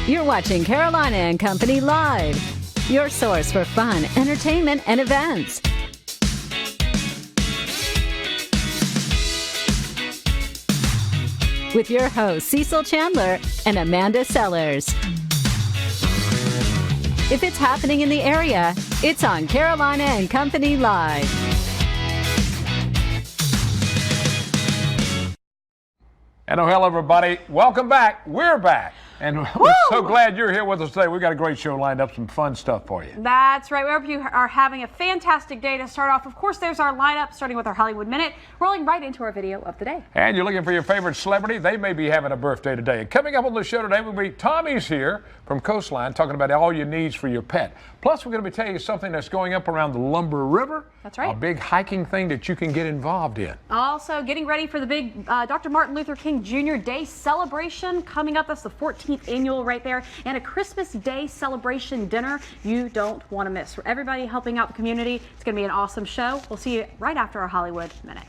You're watching Carolina and Company Live, your source for fun, entertainment, and events. With your hosts, Cecil Chandler and Amanda Sellers. If it's happening in the area, it's on Carolina and Company Live. And oh, hello, everybody. Welcome back. We're back. And we're so glad you're here with us today. We've got a great show lined up, some fun stuff for you. That's right. We hope you are having a fantastic day to start off. Of course, there's our lineup, starting with our Hollywood Minute, rolling right into our video of the day. And you're looking for your favorite celebrity. They may be having a birthday today. And coming up on the show today will be Tommy's here from Coastline, talking about all your needs for your pet. Plus, we're going to be telling you something that's going up around the Lumber River. That's right. A big hiking thing that you can get involved in. Also, getting ready for the big Dr. Martin Luther King Jr. Day celebration coming up. That's the 14th annual right there. And a Christmas Day celebration dinner you don't want to miss. For everybody helping out the community, it's going to be an awesome show. We'll see you right after our Hollywood Minute.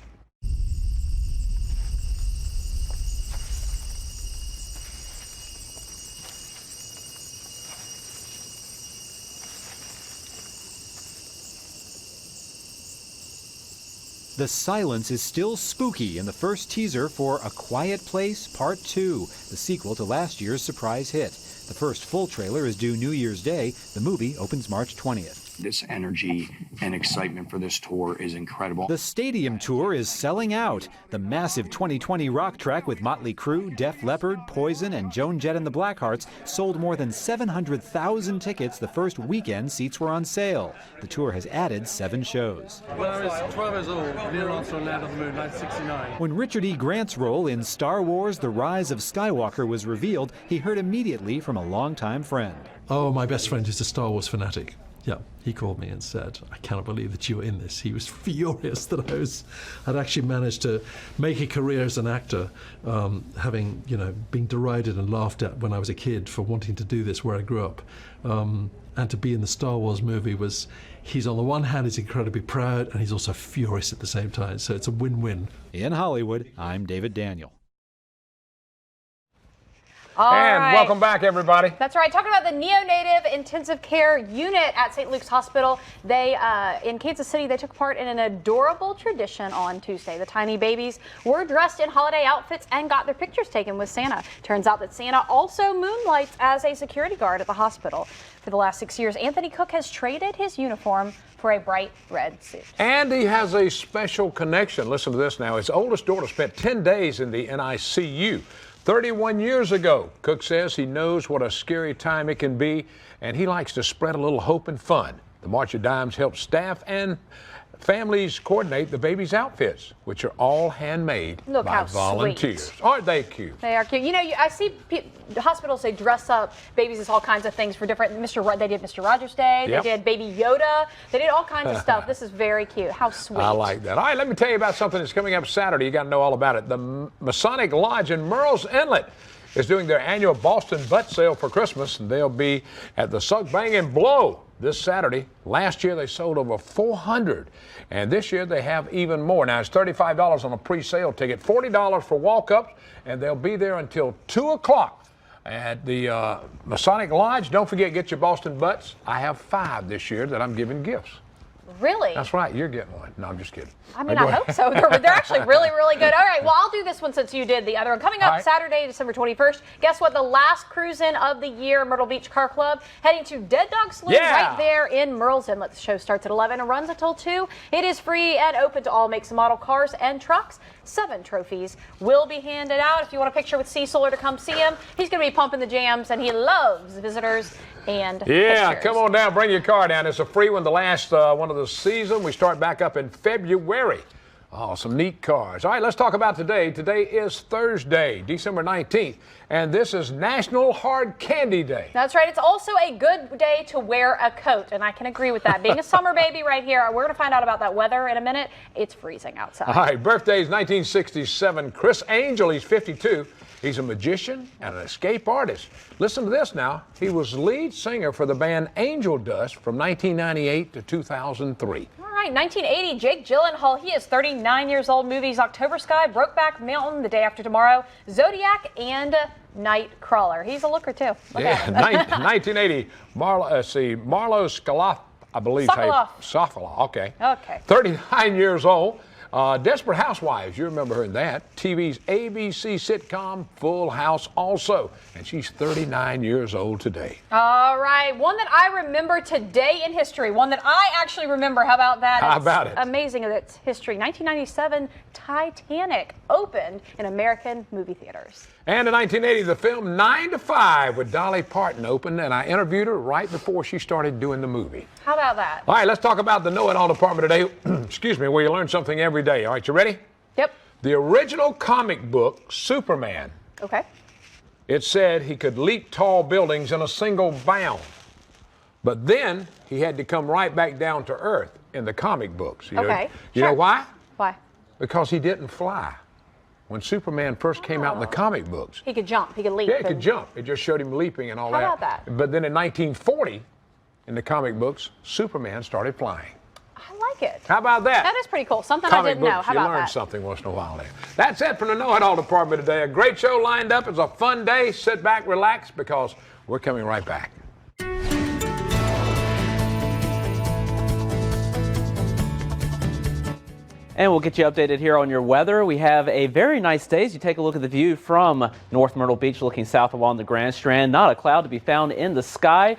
The silence is still spooky in the first teaser for A Quiet Place Part 2, the sequel to last year's surprise hit. The first full trailer is due New Year's Day. The movie opens March 20th. This energy and excitement for this tour is incredible. The stadium tour is selling out. The massive 2020 rock track with Motley Crue, Def Leppard, Poison, and Joan Jett and the Blackhearts sold more than 700,000 tickets the first weekend seats were on sale. The tour has added 7 shows. When I was 12 years old, Neil Armstrong landed on the moon in 1969. When Richard E. Grant's role in Star Wars: The Rise of Skywalker was revealed, he heard immediately from a longtime friend. Oh, my best friend is a Star Wars fanatic. Yeah, he called me and said, I cannot believe that you were in this. He was furious that I'd actually managed to make a career as an actor, having, been derided and laughed at when I was a kid for wanting to do this where I grew up. And to be in the Star Wars movie he's on the one hand, he's incredibly proud, and he's also furious at the same time. So it's a win-win. In Hollywood, I'm David Daniel. Welcome back, everybody. That's right. Talking about the neonatal intensive care unit at St. Luke's Hospital. They, in Kansas City, they took part in an adorable tradition on Tuesday. The tiny babies were dressed in holiday outfits and got their pictures taken with Santa. Turns out that Santa also moonlights as a security guard at the hospital. For the last 6 years, Anthony Cook has traded his uniform for a bright red suit. And he has a special connection. Listen to this now. His oldest daughter spent 10 days in the NICU. 31 years ago, Cook says he knows what a scary time it can be, and he likes to spread a little hope and fun. The March of Dimes helps staff and families coordinate the babies' outfits, which are all handmade by volunteers. Sweet. Aren't they cute? They are cute. I see hospitals, they dress up babies as all kinds of things for different, they did Mr. Rogers Day, Yep. They did Baby Yoda, they did all kinds of stuff. This is very cute. How sweet. I like that. All right, let me tell you about something that's coming up Saturday. You got to know all about it. The Masonic Lodge in Merle's Inlet is doing their annual Boston Butt Sale for Christmas, and they'll be at the Suck, Bang, and Blow this Saturday. Last year they sold over 400, and this year they have even more. Now it's $35 on a pre-sale ticket, $40 for walk-ups, and they'll be there until 2 o'clock at the Masonic Lodge. Don't forget, get your Boston butts. I have 5 this year that I'm giving gifts. Really? That's right, you're getting one. No, I'm just kidding. I mean, I hope so. They're actually really, really good. All right, well, I'll do this one since you did the other one. Coming up Saturday, December 21st, guess what? The last cruise-in of the year, Myrtle Beach Car Club, heading to Dead Dog Saloon right there in Merle's Inlet. The show starts at 11 and runs until 2. It is free and open to all makes and model cars and trucks. 7 trophies will be handed out. If you want a picture with Cecil or to come see him, he's going to be pumping the jams, and he loves visitors and pictures. Come on down, bring your car down. It's a free one, the last one of the season. We start back up in February. Oh, some neat cars. All right, let's talk about today. Today is Thursday, December 19th, and this is National Hard Candy Day. That's right. It's also a good day to wear a coat, and I can agree with that. Being a summer baby right here, we're going to find out about that weather in a minute. It's freezing outside. All right, birthday's 1967. Chris Angel, he's 52. He's a magician and an escape artist. Listen to this now. He was lead singer for the band Angel Dust from 1998 to 2003. All right. right, 1980, Jake Gyllenhaal, he is 39 years old. Movies October Sky, Brokeback Mountain, The Day After Tomorrow, Zodiac, and Nightcrawler. He's a looker, too. Look at him. 1980, Marlo Scaloff, I believe. Sokolov, okay. Okay. 39 years old. Desperate Housewives, you remember her in that. TV's ABC sitcom Full House also. And she's 39 years old today. All right, one that I remember today in history, one that I actually remember. How about that? How about it? Amazing that it's history. 1997, Titanic opened in American movie theaters. And in 1980, the film 9 to 5 with Dolly Parton opened, and I interviewed her right before she started doing the movie. How about that? All right, let's talk about the Know-It-All department today. Excuse me, where you learn something every day. All right, you ready? Yep. The original comic book, Superman, Okay. it said he could leap tall buildings in a single bound. But then he had to come right back down to earth in the comic books. You know why? Why? Because he didn't fly. When Superman first came out in the comic books, He could jump. He could leap. yeah, he could jump. It just showed him leaping and all How that. about that? But then in 1940, in the comic books, Superman started flying. I like it. How about that? That is pretty cool. Something Comic I didn't know. books, How you about learn that? something once in a while there. That's it from the Know-It-All department today. A great show lined up. It's a fun day. Sit back, relax, because we're coming right back. And we'll get you updated here on your weather. We have a very nice day as you take a look at the view from North Myrtle Beach looking south along the Grand Strand. Not a cloud to be found in the sky.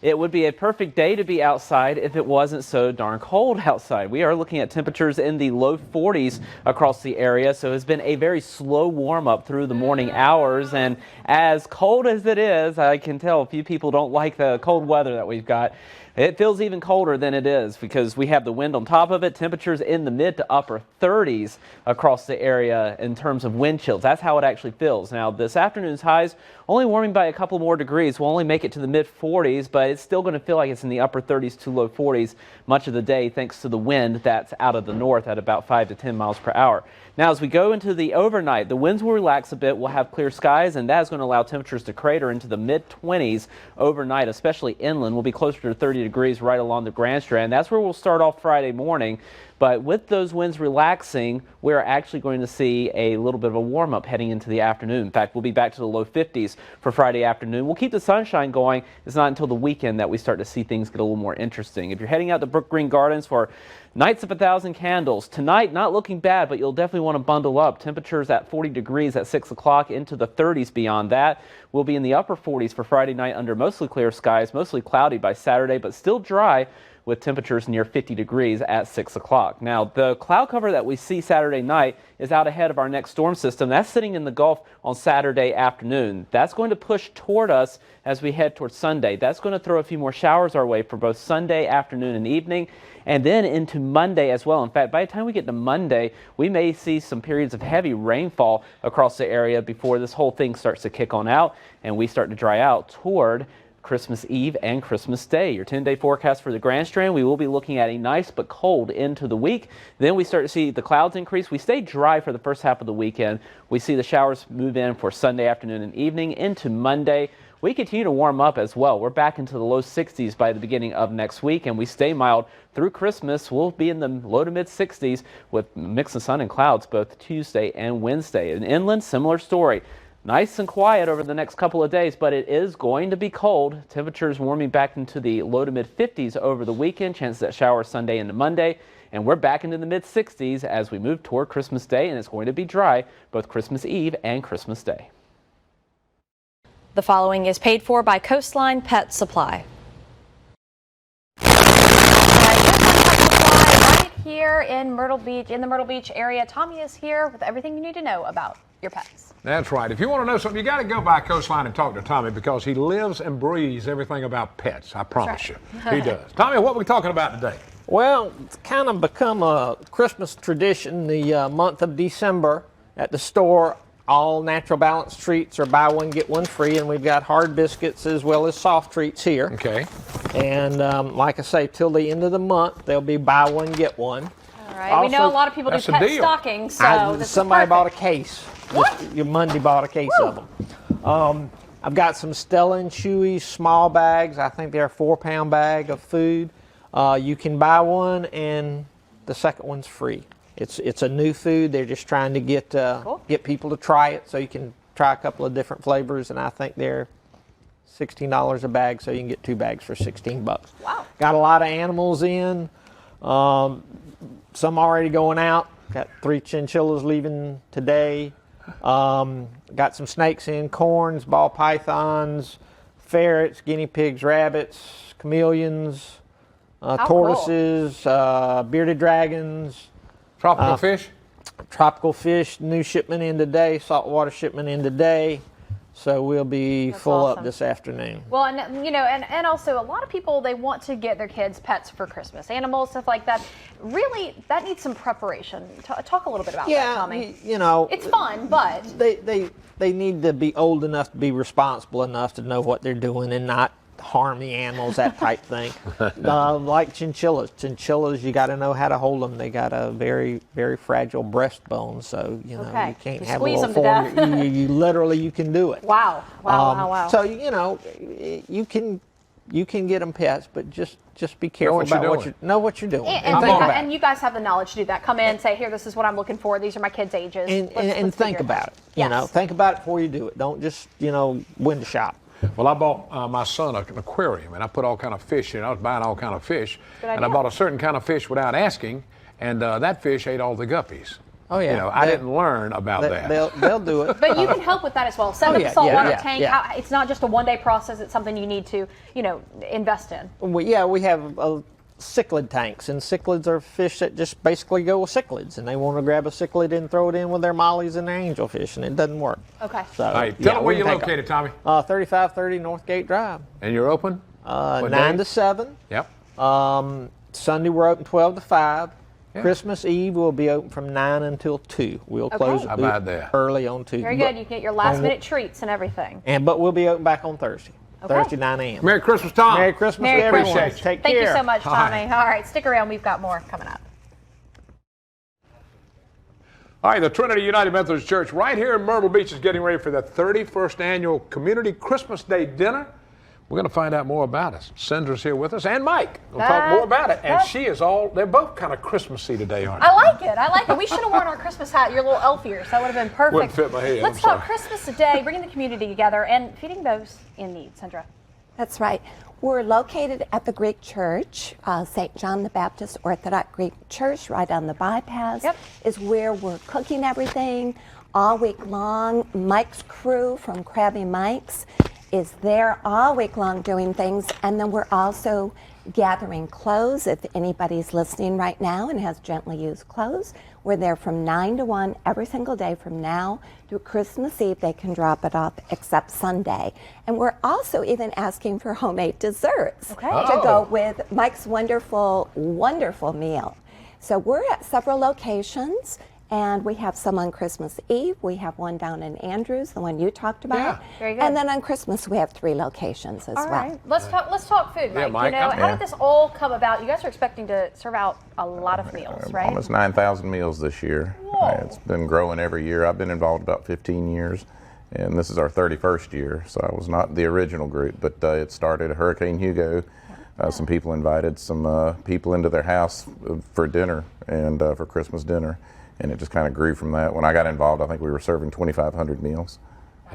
It would be a perfect day to be outside if it wasn't so darn cold outside. We are looking at temperatures in the low 40s across the area, so it's been a very slow warm up through the morning hours. And as cold as it is, I can tell a few people don't like the cold weather that we've got. It feels even colder than it is because we have the wind on top of it. Temperatures in the mid to upper 30s across the area in terms of wind chills. That's how it actually feels. Now, this afternoon's highs only warming by a couple more degrees. We'll only make it to the mid 40s, but it's still going to feel like it's in the upper 30s to low 40s much of the day thanks to the wind that's out of the north at about 5 to 10 miles per hour. Now, as we go into the overnight, the winds will relax a bit. We'll have clear skies, and that is going to allow temperatures to crater into the mid-20s overnight, especially inland. We'll be closer to 30 degrees right along the Grand Strand. That's where we'll start off Friday morning. But with those winds relaxing, we're actually going to see a little bit of a warm-up heading into the afternoon. In fact, we'll be back to the low 50s for Friday afternoon. We'll keep the sunshine going. It's not until the weekend that we start to see things get a little more interesting. If you're heading out to Brook Green Gardens for Nights of 1,000 Candles, tonight not looking bad, but you'll definitely want to bundle up. Temperatures at 40 degrees at 6 o'clock into the 30s beyond that. We'll be in the upper 40s for Friday night under mostly clear skies, mostly cloudy by Saturday, but still dry with temperatures near 50 degrees at 6 o'clock. Now, the cloud cover that we see Saturday night is out ahead of our next storm system. That's sitting in the Gulf on Saturday afternoon. That's going to push toward us as we head towards Sunday. That's going to throw a few more showers our way for both Sunday afternoon and evening, and then into Monday as well. In fact, by the time we get to Monday, we may see some periods of heavy rainfall across the area before this whole thing starts to kick on out and we start to dry out toward Christmas Eve and Christmas Day. Your 10-day forecast for the Grand Strand, we will be looking at a nice but cold into the week. Then we start to see the clouds increase. We stay dry for the first half of the weekend. We see the showers move in for Sunday afternoon and evening into Monday. We continue to warm up as well. We're back into the low 60s by the beginning of next week, and we stay mild through Christmas. We'll be in the low to mid 60s with a mix of sun and clouds both Tuesday and Wednesday. In inland, similar story. Nice and quiet over the next couple of days, but it is going to be cold. Temperatures warming back into the low to mid 50s over the weekend. Chances at showers Sunday into Monday. And we're back into the mid 60s as we move toward Christmas Day, and it's going to be dry both Christmas Eve and Christmas Day. The following is paid for by Coastline Pet Supply. Right here in Myrtle Beach, in the Myrtle Beach area, Tommy is here with everything you need to know about your pets. That's right. If you want to know something, you got to go by Coastline and talk to Tommy because he lives and breathes everything about pets. I promise you. He does. Tommy, what are we talking about today? Well, it's kind of become a Christmas tradition the month of December at the store. All Natural Balance treats are buy one, get one free, and we've got hard biscuits as well as soft treats here. Okay. And like I say, till the end of the month, they'll be buy one, get one. All right. Also, we know a lot of people do pet stocking, so this somebody is bought a case. What? Monday bought a case of them. I've got some Stella and Chewy's small bags. I think they're a 4-pound bag of food. You can buy one and the second one's free. It's a new food. They're just trying to get people to try it, so you can try a couple of different flavors, and I think they're $16 a bag, so you can get 2 bags for $16. Wow. Got a lot of animals in. Some already going out. Got 3 chinchillas leaving today. Got some snakes in, corns, ball pythons, ferrets, guinea pigs, rabbits, chameleons, tortoises, bearded dragons. Tropical fish? Tropical fish, new shipment in today, saltwater shipment in today. So we'll be full up this afternoon. Well, and you know, and also a lot of people, they want to get their kids pets for Christmas, animals, stuff like that. Really, that needs some preparation. Talk a little bit about that, Tommy. You know, it's fun, but they need to be old enough to be responsible enough to know what they're doing and not harm the animals, that type thing. Like chinchillas. Chinchillas, you got to know how to hold them. They got a very, very fragile breastbone, so you know you can't have a little form. You literally you can do it. Wow! Wow! So you know you can get them pets, but just be careful know what you're doing. And you guys have the knowledge to do that. Come in, say, here, this is what I'm looking for. These are my kids' ages. And think about it. Yes. You know, think about it before you do it. Don't just window shop. Well, I bought my son an aquarium, and I put all kind of fish in. I was buying all kind of fish, and I bought a certain kind of fish without asking, and that fish ate all the guppies. Oh yeah, you know, I didn't learn about that. They'll do it. But you can help with that as well. Send them a saltwater tank. It's not just a one-day process. It's something you need to, invest in. We have cichlid tanks, and cichlids are fish that just basically go with cichlids, and they want to grab a cichlid and throw it in with their mollies and their angelfish, and it doesn't work. Okay. So, all right, tell them where you're located, Tommy. 3530 Northgate Drive. And you're open? 9 to 7. Yep. Sunday we're open 12 to 5. Yeah. Christmas Eve we'll be open from 9 until 2. We'll close early on Tuesday. Very good. You can get your last-minute treats and everything. But we'll be open back on Thursday. Thursday, 9 a.m. Merry Christmas, Tom. Merry Christmas to everyone. Take care. Thank you so much, Tommy. All right, stick around. We've got more coming up. All right, the Trinity United Methodist Church right here in Myrtle Beach is getting ready for the 31st annual Community Christmas Day Dinner. We're going to find out more about it. Cinder's here with us, and Mike. We'll talk more about it. And they're both kind of Christmassy today, aren't they? I like it. We should have worn our Christmas hat, your little elf ears. That would have been perfect. Wouldn't fit my head. Let's talk Christmas today, bringing the community together and feeding those in need. Sandra. That's right. We're located at the Greek Church, St. John the Baptist Orthodox Greek Church, right on the bypass. Is where we're cooking everything all week long. Mike's crew from Krabby Mike's is there all week long doing things, and then we're also gathering clothes. If anybody's listening right now and has gently used clothes, we're there from 9 to 1 every single day from now through Christmas Eve. They can drop it off except Sunday. And we're also even asking for homemade desserts to go with Mike's wonderful, wonderful meal. So we're at several locations. And we have some on Christmas Eve. We have one down in Andrews, the one you talked about. Yeah, very good. And then on Christmas, we have 3 locations as well. All right, let's talk food, Mike. Yeah, Mike. How did this all come about? You guys are expecting to serve out a lot of meals, right? Almost 9,000 meals this year. It's been growing every year. I've been involved about 15 years, and this is our 31st year. So I was not the original group, but it started Hurricane Hugo. Some people invited some people into their house for dinner and for Christmas dinner. And it just kind of grew from that. When I got involved, I think we were serving 2,500 meals.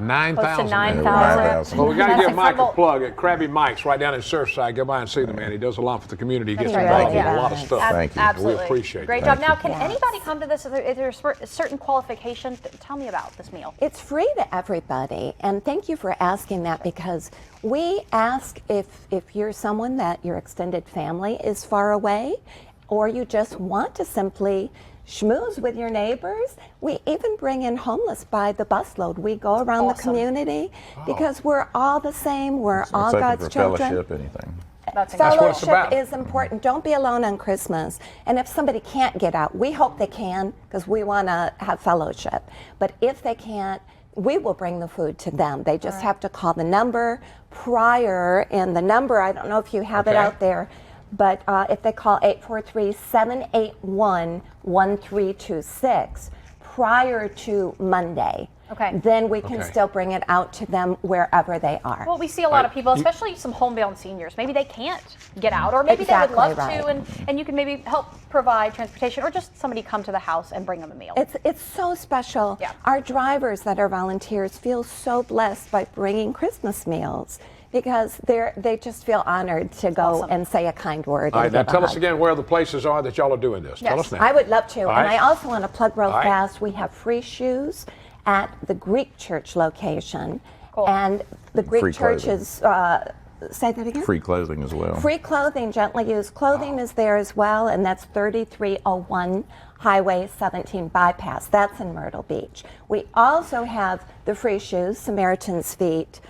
9,000. Close to 9,000. Well, we got to give Mike a plug at Krabby Mike's right down in Surfside. Go by and see the man. He does a lot for the community. He gets involved in a lot of stuff. Thank you. Absolutely. We appreciate it. Great job. Now, can anybody come to this? Is there a certain qualification? Tell me about this meal. It's free to everybody. And thank you for asking that, because we ask if you're someone that your extended family is far away, or you just want to simply schmooze with your neighbors. We even bring in homeless by the busload. We go around the community because we're all the same. We're all God's children. Fellowship, anything. Fellowship is important. Don't be alone on Christmas. And if somebody can't get out, we hope they can, because we want to have fellowship. But if they can't, we will bring the food to them. They just have to call the number prior, and the number, I don't know if you have it out there, but if they call 843-781-1326 prior to Monday, Okay. then we can still bring it out to them wherever they are. Well, we see a lot of people, especially some homebound seniors. Maybe they can't get out, or maybe they would love to, and you can maybe help provide transportation, or just somebody come to the house and bring them a meal. It's so special. Yeah. Our drivers that are volunteers feel so blessed by bringing Christmas meals, because they just feel honored to go and say a kind word. All right, now tell us again where the places are that y'all are doing this. Yes. Tell us now. I would love to. All And right. I also want to plug real All right. fast. We have free shoes at the Greek Church location. Cool. And the Greek Free Church clothing. is, say that again? Free clothing as well. Free clothing, gently used clothing is there as well, and that's 3301 Highway 17 Bypass. That's in Myrtle Beach. We also have the free shoes, Samaritan's Feet,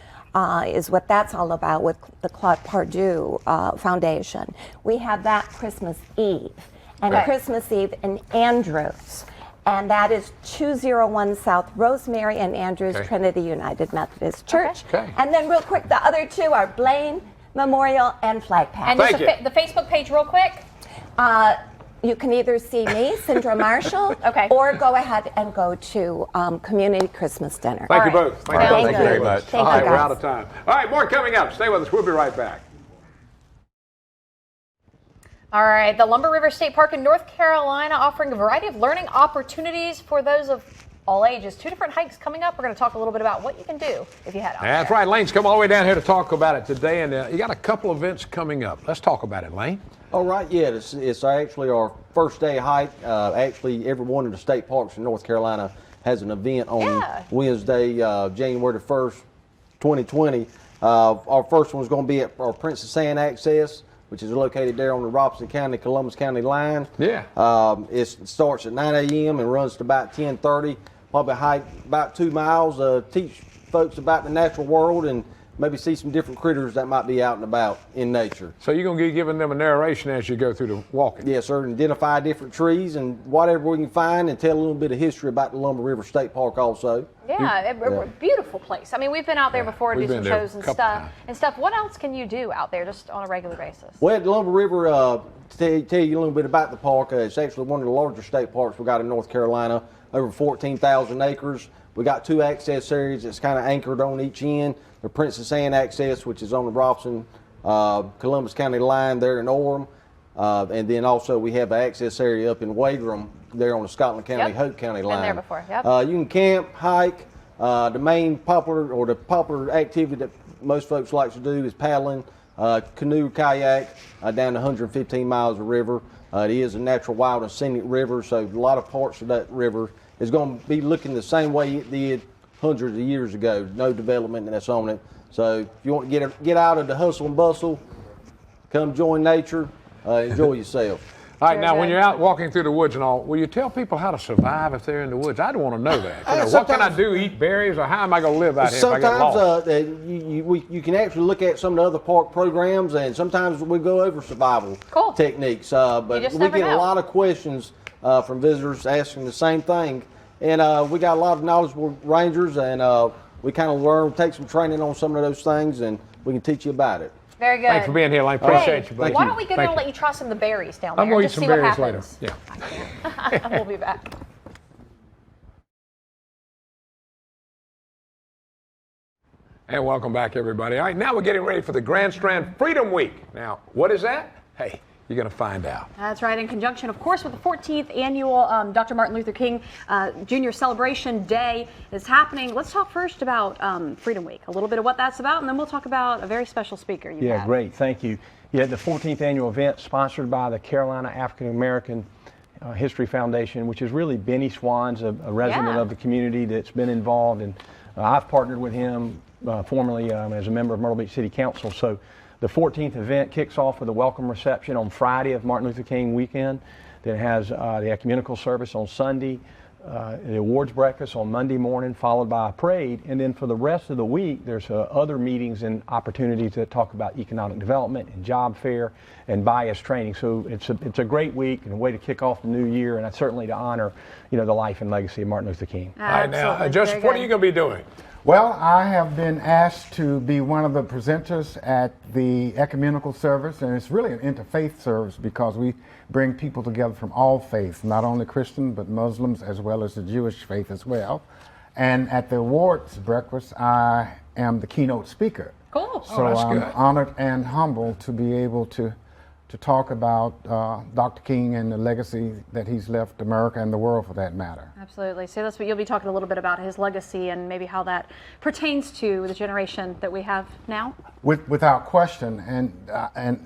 is what that's all about with the Claude Pardue Foundation. We have that Christmas Eve, and Christmas Eve in Andrews. And that is 201 South Rosemary and Andrews Trinity United Methodist Church. And then real quick, the other two are Blaine Memorial and Flag Path. And just the Facebook page real quick. You can either see me, Cindra Marshall, or go ahead and go to Community Christmas Dinner. Thank you both. Thank you very much. Thank All you, right, we're guys. out of time. All right, more coming up. Stay with us. We'll be right back. All right, the Lumber River State Park in North Carolina offering a variety of learning opportunities for those of all ages. 2 different hikes coming up. We're going to talk a little bit about what you can do if you head out That's there. right. Lane's come all the way down here to talk about it today, and you got a couple events coming up. Let's talk about it, Lane. All right, yeah, it's actually our first day hike. Actually, every one of the state parks in North Carolina has an event on Wednesday, January the 1st, 2020. Our first one's going to be at our Princess Anne Access, which is located there on the Robeson County, Columbus County line. Yeah. It starts at 9 a.m. and runs to about 10:30. Probably hike about 2 miles, teach folks about the natural world and maybe see some different critters that might be out and about in nature. So you're going to be giving them a narration as you go through the walking? Yes, sir. And identify different trees and whatever we can find, and tell a little bit of history about the Lumber River State Park also. Yeah, a beautiful place. I mean, we've been out there before and do some shows and stuff. What else can you do out there just on a regular basis? Well, at the Lumber River, to tell you a little bit about the park, it's actually one of the larger state parks we got in North Carolina, over 14,000 acres. We got 2 access areas that's kind of anchored on each end. The Princess Anne Access, which is on the Robeson, Columbus County line there in Orem. And then also we have an access area up in Wadrum there on the Scotland County, Hope County line. Been there before, you can camp, hike. The main popular activity that most folks like to do is paddling, canoe, kayak, down to 115 miles of river. It is a natural, wild, and scenic river, so a lot of parts of that river is going to be looking the same way it did hundreds of years ago. No development that's on it. So if you want to get out of the hustle and bustle, come join nature, enjoy yourself. All right, now when you're out walking through the woods and all, will you tell people how to survive if they're in the woods? I'd want to know that. You know, what can I do? Eat berries, or how am I going to live out here if I get lost? Sometimes you can actually look at some of the other park programs, and sometimes we go over survival techniques. But we get a lot of questions from visitors asking the same thing. And we got a lot of knowledgeable rangers, and we kind of take some training on some of those things, and we can teach you about it. Very good. Thanks for being here, Lane. Appreciate you, buddy. Why don't we go down and let you try some of the berries down there? I'm going to eat just some see what berries later. happens. Yeah. We'll be back. And welcome back, everybody. All right, now we're getting ready for the Grand Strand Freedom Week. Now, what is that? Hey, you're going to find out. That's right, in conjunction, of course, with the 14th annual Dr. Martin Luther King Jr. Celebration Day is happening. Let's talk first about Freedom Week, a little bit of what that's about, and then we'll talk about a very special speaker you have. Great, thank you. Yeah, the 14th annual event sponsored by the Carolina African American History Foundation, which is really Benny Swan's a resident of the community that's been involved, and I've partnered with him formerly as a member of Myrtle Beach City Council. So the 14th event kicks off with a welcome reception on Friday of Martin Luther King weekend. Then it has the ecumenical service on Sunday, the awards breakfast on Monday morning, followed by a parade. And then for the rest of the week, there's other meetings and opportunities that talk about economic development and job fair and bias training. So it's a great week and a way to kick off the new year, and certainly to honor, the life and legacy of Martin Luther King. All right, now, Joseph, what are you going to be doing? Well, I have been asked to be one of the presenters at the ecumenical service, and it's really an interfaith service because we bring people together from all faiths, not only Christian, but Muslims as well as the Jewish faith as well. And at the awards breakfast, I am the keynote speaker. Cool. So I'm honored and humbled to be able to talk about Dr. King and the legacy that he's left America and the world, for that matter. Absolutely. So that's what you'll be talking a little bit about, his legacy and maybe how that pertains to the generation that we have now. Without question, and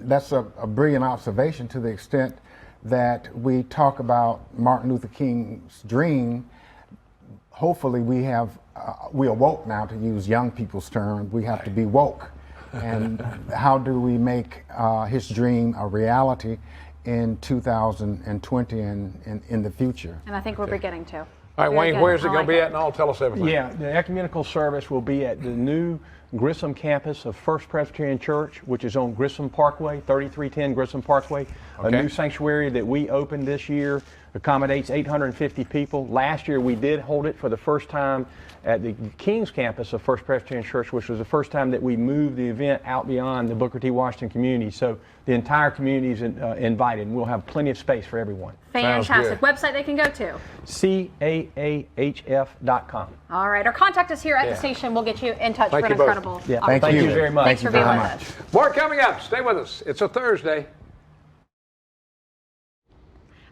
that's a brilliant observation to the extent that we talk about Martin Luther King's dream. Hopefully we are woke now, to use young people's term. We have to be woke. And how do we make his dream a reality in 2020 and in the future? And I think we're beginning to. All right, Wayne, where's it going to be at? And I'll tell us everything. Yeah, the ecumenical service will be at the new Grissom campus of First Presbyterian Church, which is on Grissom Parkway, 3310 Grissom Parkway. A new sanctuary that we opened this year, accommodates 850 people. Last year we did hold it for the first time at the King's campus of First Presbyterian Church, which was the first time that we moved the event out beyond the Booker T. Washington community. So the entire community is invited, and we'll have plenty of space for everyone. Fantastic. Website they can go to? caahf.com. All right, or contact us here at the station. We'll get you in touch for an incredible. Yeah, thank you very much. Thanks for being with us. More coming up. Stay with us. It's a Thursday.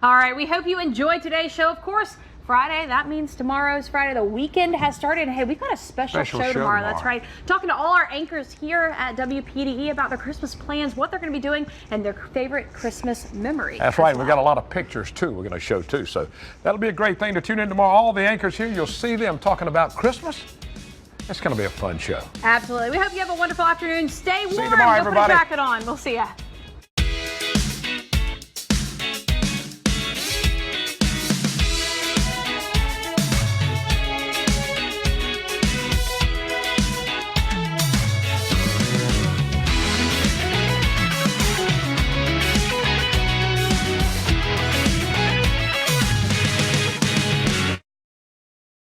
All right, we hope you enjoyed today's show. Of course, Friday, that means tomorrow's Friday. The weekend has started. And hey, we've got a special show tomorrow. That's right. Talking to all our anchors here at WPDE about their Christmas plans, what they're going to be doing, and their favorite Christmas memory. That's right. We've got a lot of pictures, too, we're going to show, too. So that'll be a great thing to tune in tomorrow. All the anchors here, you'll see them talking about Christmas. It's going to be a fun show. Absolutely. We hope you have a wonderful afternoon. Stay warm. See you tomorrow, everybody. Put a jacket on. We'll see ya.